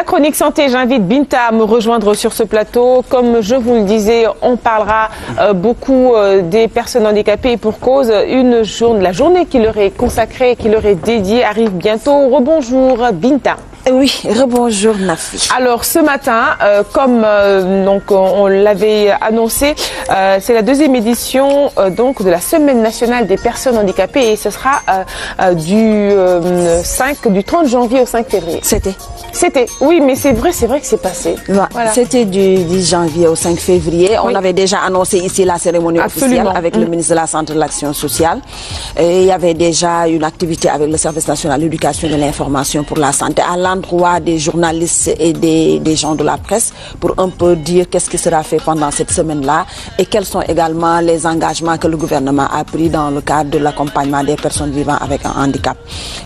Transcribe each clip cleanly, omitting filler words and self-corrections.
La chronique santé, j'invite Binta à me rejoindre sur ce plateau. Comme je vous le disais, on parlera beaucoup des personnes handicapées et pour cause, la journée qui leur est consacrée, qui leur est dédiée arrive bientôt. Rebonjour Binta. Oui, rebonjour Nafi. Alors ce matin, comme on l'avait annoncé, c'est la deuxième édition donc de la Semaine nationale des personnes handicapées et ce sera du 30 janvier au 5 février. C'était, oui, mais c'est vrai que c'est passé. Voilà. C'était du 10 janvier au 5 février. On avait déjà annoncé ici la cérémonie officielle avec le ministre de la Santé et de l'Action sociale. Et il y avait déjà une activité avec le service national de l'éducation et de l'information pour la santé à l'endroit des journalistes et des gens de la presse pour un peu dire qu'est-ce qui sera fait pendant cette semaine-là et quels sont également les engagements que le gouvernement a pris dans le cadre de l'accompagnement des personnes vivant avec un handicap.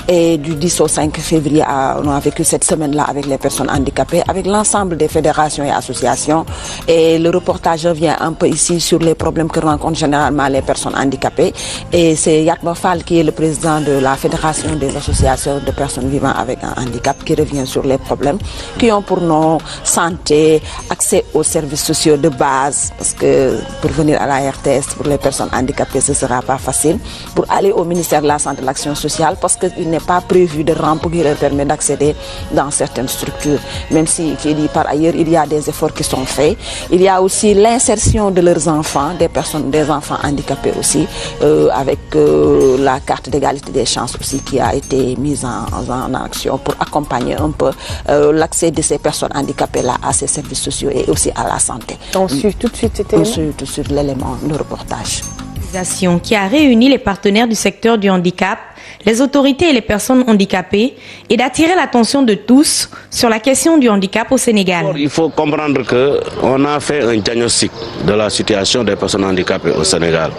Et du 10 au 5 février, on a vécu cette semaine-là avec les personnes handicapées, avec l'ensemble des fédérations et associations. Et le reportage revient un peu ici sur les problèmes que rencontrent généralement les personnes handicapées. Et c'est Yatma Fall qui est le président de la Fédération des associations de personnes vivant avec un handicap qui revient sur les problèmes qui ont pour nous santé, accès aux services sociaux de base, parce que pour venir à la RTS, pour les personnes handicapées, ce ne sera pas facile. Pour aller au ministère de la Santé et de l'Action sociale, parce qu'il n'est pas prévu de rampe qui leur permet d'accéder dans certaines structures, même si, par ailleurs, il y a des efforts qui sont faits. Il y a aussi l'insertion de leurs enfants, des enfants handicapés aussi, avec la carte d'égalité des chances aussi qui a été mise en action pour accompagner un peu l'accès de ces personnes handicapées-là à ces services sociaux et aussi à la santé. On suit tout de suite cet élément. On suit tout de suite l'élément, le reportage. Qui a réuni les partenaires du secteur du handicap, les autorités et les personnes handicapées et d'attirer l'attention de tous sur la question du handicap au Sénégal. Il faut comprendre qu'on a fait un diagnostic de la situation des personnes handicapées au Sénégal.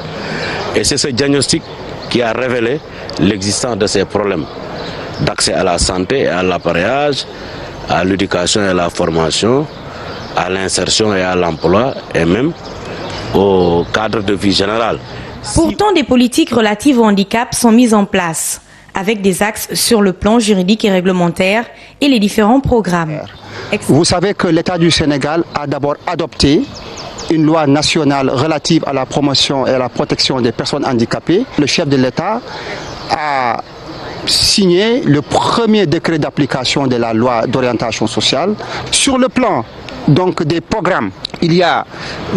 Et c'est ce diagnostic qui a révélé l'existence de ces problèmes d'accès à la santé et à l'appareillage, à l'éducation et à la formation, à l'insertion et à l'emploi et même au cadre de vie général. Pourtant, des politiques relatives au handicap sont mises en place, avec des axes sur le plan juridique et réglementaire et les différents programmes. Vous savez que l'État du Sénégal a d'abord adopté une loi nationale relative à la promotion et à la protection des personnes handicapées. Le chef de l'État a signé le premier décret d'application de la loi d'orientation sociale. Sur le plan donc des programmes, il y a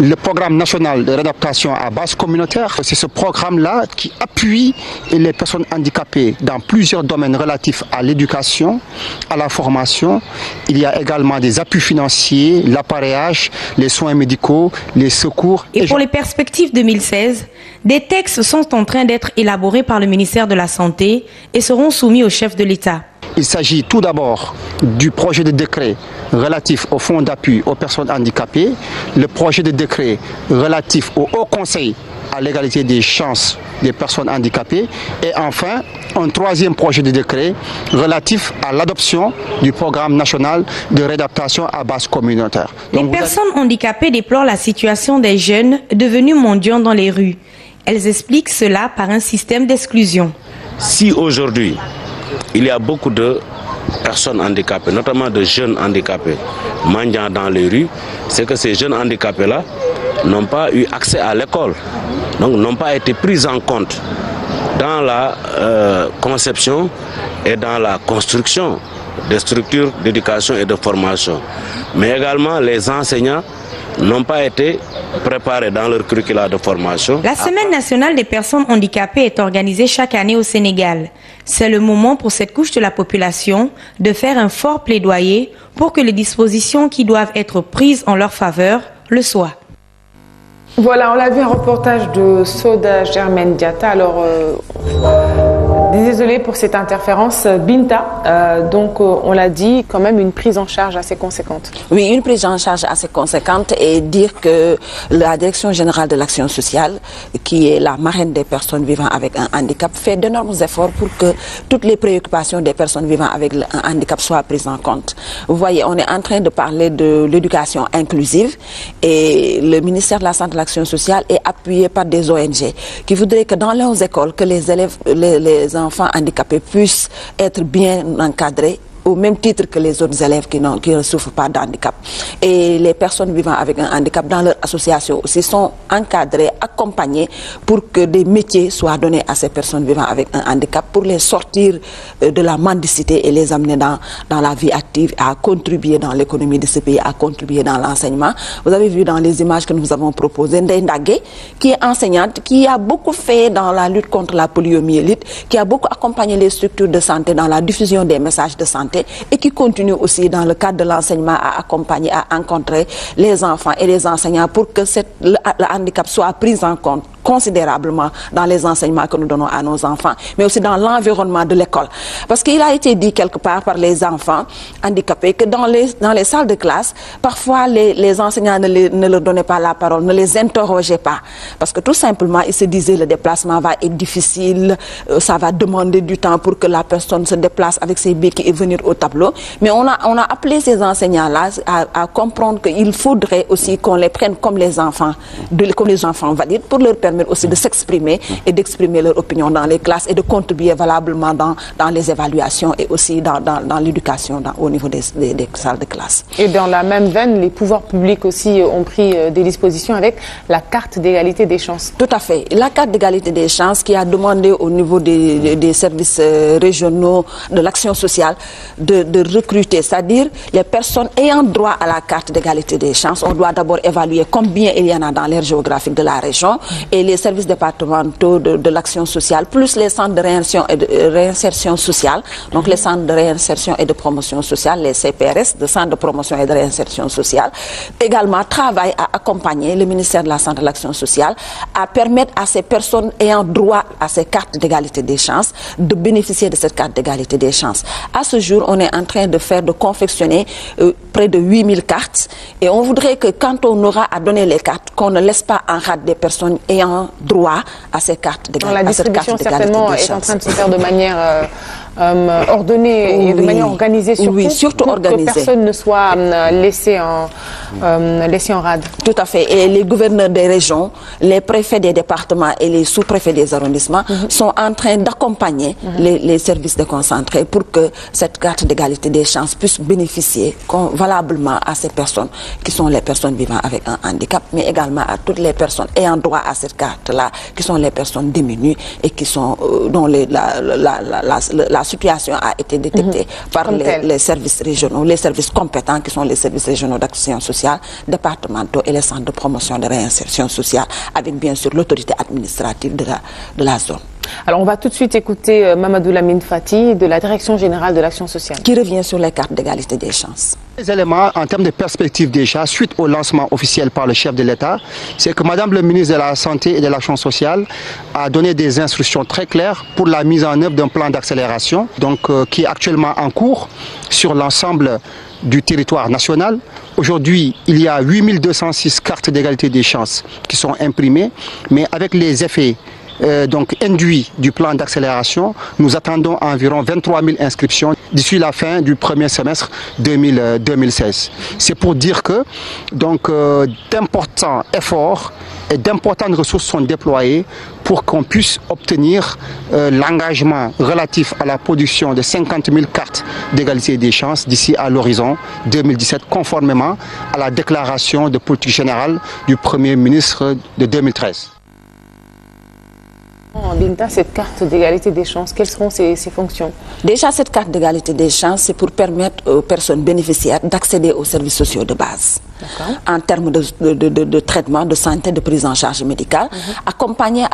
le programme national de réadaptation à base communautaire. C'est ce programme-là qui appuie les personnes handicapées dans plusieurs domaines relatifs à l'éducation, à la formation. Il y a également des appuis financiers, l'appareillage, les soins médicaux, les secours. Et pour les perspectives 2016, des textes sont en train d'être élaborés par le ministère de la Santé et seront soumis au chef de l'État. Il s'agit tout d'abord du projet de décret relatif au fonds d'appui aux personnes handicapées, le projet de décret relatif au Haut Conseil à l'égalité des chances des personnes handicapées et enfin un troisième projet de décret relatif à l'adoption du programme national de réadaptation à base communautaire. Les personnes handicapées déplorent la situation des jeunes devenus mendiants dans les rues. Elles expliquent cela par un système d'exclusion. Si aujourd'hui, il y a beaucoup de personnes handicapées, notamment de jeunes handicapés, mendiants dans les rues, c'est que ces jeunes handicapés-là n'ont pas eu accès à l'école, donc n'ont pas été pris en compte dans la conception et dans la construction des structures d'éducation et de formation. Mais également les enseignants n'ont pas été préparés dans leur curricula de formation. La Semaine nationale des personnes handicapées est organisée chaque année au Sénégal. C'est le moment pour cette couche de la population de faire un fort plaidoyer pour que les dispositions qui doivent être prises en leur faveur le soient. Voilà, on l'a vu un reportage de Soda Germaine Diatta. Alors, désolé pour cette interférence. Binta, donc on l'a dit, quand même une prise en charge assez conséquente. Oui, une prise en charge assez conséquente et dire que la Direction générale de l'action sociale, qui est la marraine des personnes vivant avec un handicap, fait d'énormes efforts pour que toutes les préoccupations des personnes vivant avec un handicap soient prises en compte. Vous voyez, on est en train de parler de l'éducation inclusive et le ministère de la Santé et de l'Action sociale est appuyé par des ONG qui voudraient que dans leurs écoles, que les élèves, les enfants handicapés puissent être bien encadrés au même titre que les autres élèves qui ne souffrent pas d'handicap. Et les personnes vivant avec un handicap dans leur association aussi sont encadrées, accompagnées pour que des métiers soient donnés à ces personnes vivant avec un handicap, pour les sortir de la mendicité et les amener dans la vie active, à contribuer dans l'économie de ce pays, à contribuer dans l'enseignement. Vous avez vu dans les images que nous avons proposées, Ndeye Ndagué, qui est enseignante, qui a beaucoup fait dans la lutte contre la poliomyélite, qui a beaucoup accompagné les structures de santé dans la diffusion des messages de santé et qui continue aussi dans le cadre de l'enseignement à accompagner, à rencontrer les enfants et les enseignants pour que le handicap soit pris en compte considérablement dans les enseignements que nous donnons à nos enfants, mais aussi dans l'environnement de l'école. Parce qu'il a été dit quelque part par les enfants handicapés que dans les salles de classe, parfois les enseignants ne leur donnaient pas la parole, ne les interrogeaient pas. Parce que tout simplement, ils se disaient le déplacement va être difficile, ça va demander du temps pour que la personne se déplace avec ses béquilles et venir au tableau. Mais on a appelé ces enseignants-là à comprendre qu'il faudrait aussi qu'on les prenne comme les enfants valides pour leur permettre aussi de s'exprimer et d'exprimer leur opinion dans les classes et de contribuer valablement dans les évaluations et aussi dans l'éducation au niveau des salles de classe. Et dans la même veine, les pouvoirs publics aussi ont pris des dispositions avec la carte d'égalité des chances. Tout à fait. La carte d'égalité des chances qui a demandé au niveau des services régionaux de l'action sociale de recruter, c'est-à-dire les personnes ayant droit à la carte d'égalité des chances. On doit d'abord évaluer combien il y en a dans l'aire géographique de la région et les services départementaux de l'action sociale, plus les centres de réinsertion sociale, donc les centres de réinsertion et de promotion sociale, les CPRS, de centres de promotion et de réinsertion sociale, également travaillent à accompagner le ministère de la Santé et de l'Action sociale à permettre à ces personnes ayant droit à ces cartes d'égalité des chances de bénéficier de cette carte d'égalité des chances. À ce jour, on est en train de confectionner près de 8000 cartes et on voudrait que quand on aura à donner les cartes, qu'on ne laisse pas en rade des personnes ayant droit à ces cartes d'égalité. La distribution certainement est en train de se faire de manière ordonnée et de manière organisée, surtout pour que personne ne soit laissé en rade. Tout à fait. Et les gouverneurs des régions, les préfets des départements et les sous-préfets des arrondissements sont en train d'accompagner les services déconcentrés pour que cette carte d'égalité des chances puisse bénéficier valablement à ces personnes qui sont les personnes vivant avec un handicap, mais également à toutes les personnes ayant droit à cette carte-là, qui sont les personnes diminuées et qui sont dont la situation a été détectée par les services régionaux, les services compétents qui sont les services régionaux d'action sociale, départementaux et les centres de promotion de réinsertion sociale, avec bien sûr l'autorité administrative de la zone. Alors on va tout de suite écouter Mamadou Lamine Fati de la Direction générale de l'action sociale. Qui revient sur les cartes d'égalité des chances. Les éléments en termes de perspective déjà, suite au lancement officiel par le chef de l'État, c'est que Madame le ministre de la Santé et de l'Action sociale a donné des instructions très claires pour la mise en œuvre d'un plan d'accélération, donc qui est actuellement en cours sur l'ensemble du territoire national. Aujourd'hui, il y a 8206 cartes d'égalité des chances qui sont imprimées, mais avec les effets induit du plan d'accélération, nous attendons environ 23 000 inscriptions d'ici la fin du premier semestre 2016. C'est pour dire que d'importants efforts et d'importantes ressources sont déployées pour qu'on puisse obtenir l'engagement relatif à la production de 50 000 cartes d'égalité des chances d'ici à l'horizon 2017, conformément à la déclaration de politique générale du Premier ministre de 2013. Binta, cette carte d'égalité des chances, quelles seront ses fonctions? Déjà, cette carte d'égalité des chances, c'est pour permettre aux personnes bénéficiaires d'accéder aux services sociaux de base. En termes de traitement, de santé, de prise en charge médicale, accompagné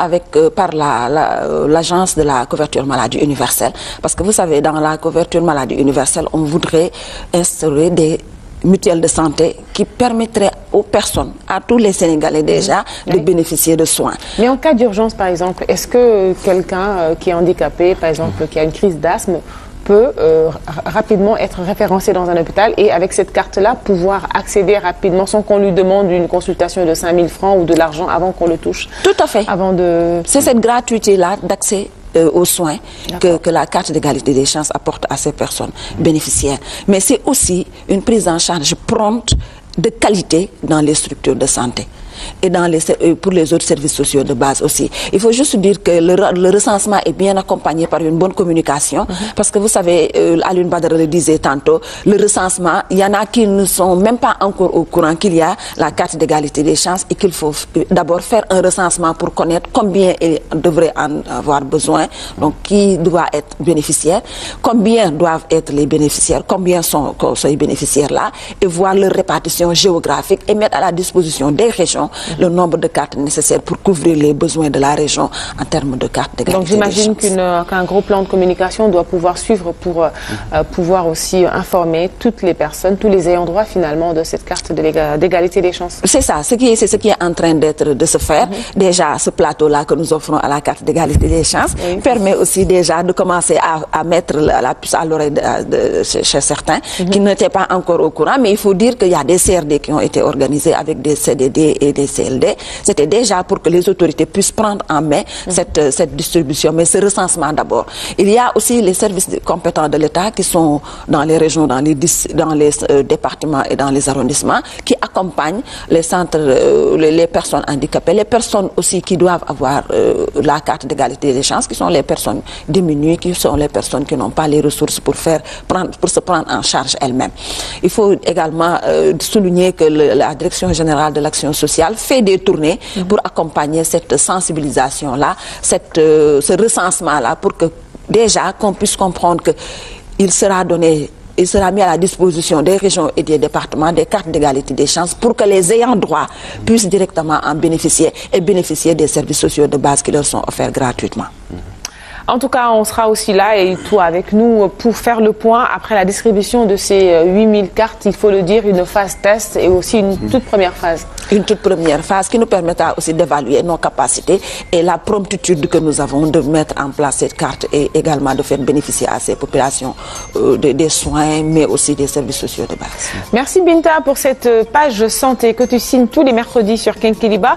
par l'agence de la couverture maladie universelle. Parce que vous savez, dans la couverture maladie universelle, on voudrait instaurer des mutuelle de santé qui permettrait aux personnes, à tous les Sénégalais déjà, de bénéficier de soins. Mais en cas d'urgence, par exemple, est-ce que quelqu'un qui est handicapé, par exemple, qui a une crise d'asthme, peut rapidement être référencé dans un hôpital et avec cette carte-là, pouvoir accéder rapidement sans qu'on lui demande une consultation de 5 000 francs ou de l'argent avant qu'on le touche? Tout à fait. C'est cette gratuité-là d'accès aux soins que la carte d'égalité des chances apporte à ces personnes bénéficiaires. Mais c'est aussi une prise en charge prompte de qualité dans les structures de santé. et pour les autres services sociaux de base aussi. Il faut juste dire que le recensement est bien accompagné par une bonne communication, parce que vous savez, Alioune Badara le disait tantôt, le recensement, il y en a qui ne sont même pas encore au courant qu'il y a la carte d'égalité des chances et qu'il faut d'abord faire un recensement pour connaître combien ils devraient en avoir besoin, donc qui doit être bénéficiaire, combien doivent être les bénéficiaires, combien sont ces bénéficiaires-là, et voir leur répartition géographique et mettre à la disposition des régions le nombre de cartes nécessaires pour couvrir les besoins de la région en termes de cartes d'égalité. Donc j'imagine qu'un gros plan de communication doit pouvoir suivre pour pouvoir aussi informer toutes les personnes, tous les ayants droit finalement de cette carte d'égalité des chances. C'est ça, c'est ce qui est en train de se faire. Déjà, ce plateau-là que nous offrons à la carte d'égalité des chances permet aussi déjà de commencer à mettre la puce à l'oreille chez certains qui n'étaient pas encore au courant, mais il faut dire qu'il y a des CRD qui ont été organisés avec des CDD et des CLD. C'était déjà pour que les autorités puissent prendre en main cette distribution, mais ce recensement d'abord. Il y a aussi les services compétents de l'État qui sont dans les régions, dans les départements et dans les arrondissements, qui accompagnent les centres, les personnes handicapées, les personnes aussi qui doivent avoir la carte d'égalité des chances, qui sont les personnes diminuées, qui sont les personnes qui n'ont pas les ressources pour se prendre en charge elles-mêmes. Il faut également souligner que la Direction générale de l'action sociale fait des tournées pour accompagner cette sensibilisation-là, ce recensement-là, pour que déjà qu'on puisse comprendre qu'il sera mis à la disposition des régions et des départements des cartes d'égalité des chances pour que les ayants droit puissent directement en bénéficier et bénéficier des services sociaux de base qui leur sont offerts gratuitement. En tout cas, on sera aussi là et tout avec nous pour faire le point après la distribution de ces 8000 cartes. Il faut le dire, une phase test et aussi une toute première phase. Une toute première phase qui nous permettra aussi d'évaluer nos capacités et la promptitude que nous avons de mettre en place cette carte et également de faire bénéficier à ces populations des soins, mais aussi des services sociaux de base. Merci Binta pour cette page santé que tu signes tous les mercredis sur Kinkeliba.